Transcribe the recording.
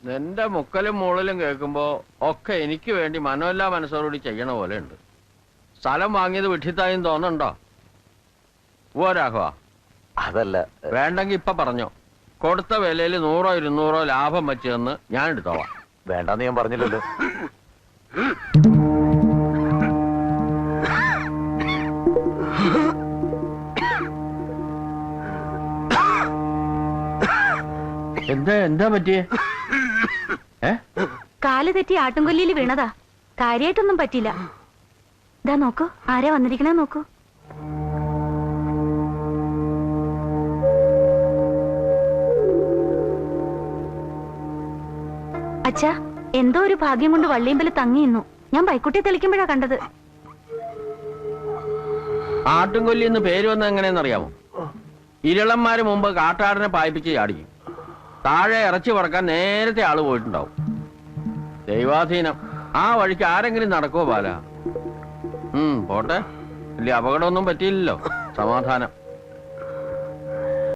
നിന്റെ മുക്കലും മൂളലും കേൾക്കുമ്പോ ഒക്കെ എനിക്ക് വേണ്ടി മനോല്ലാ മനസ്സോടുകൂടി ചെയ്യണ പോലെ ഉണ്ട്. സ്ഥലം വാങ്ങിയത് വിട്ടിത്തായും തോന്നണ്ടോ? ഓ രാഘവ, അതല്ല. വേണ്ടെങ്കി ഇപ്പൊ പറഞ്ഞോ. കൊടുത്ത വിലയിൽ 100 200 ലാഭം വെച്ചെന്ന് ഞാൻ എടുത്തോളാം. വേണ്ടെന്ന് ഞാൻ പറഞ്ഞില്ലല്ലോ. എന്താ പറ്റിയേ? കാല് തെറ്റി ആട്ടുംകൊല്ലിയിൽ വീണതാ. കാര്യായിട്ടൊന്നും പറ്റില്ല. ഇതാ നോക്കൂ, ആരാ വന്നിരിക്കണേ നോക്കൂ. അച്ഛാ, എന്തോ ഒരു ഭാഗ്യം കൊണ്ട് വള്ളിയമ്പല് തങ്ങിയിരുന്നു. ഞാൻ പൈക്കുട്ടിയെ തെളിക്കുമ്പോഴാ കണ്ടത്. ആട്ടുംകൊല്ലി എന്ന് പേര് വന്നത് എങ്ങനെയെന്നറിയാമോ? ഇരളന്മാര് മുമ്പ് കാട്ടാടിനെ പായിപ്പിച്ച് ചാടിക്കും. താഴെ ഇറച്ചി പറക്കാൻ നേരത്തെ ആള് പോയിട്ടുണ്ടാവും. ദൈവാധീനം. ആ വഴിക്ക് ആരെങ്കിലും നടക്കുവോ ബാല? പോട്ടെ, വലിയ അപകടമൊന്നും പറ്റിയില്ലല്ലോ. സമാധാനം.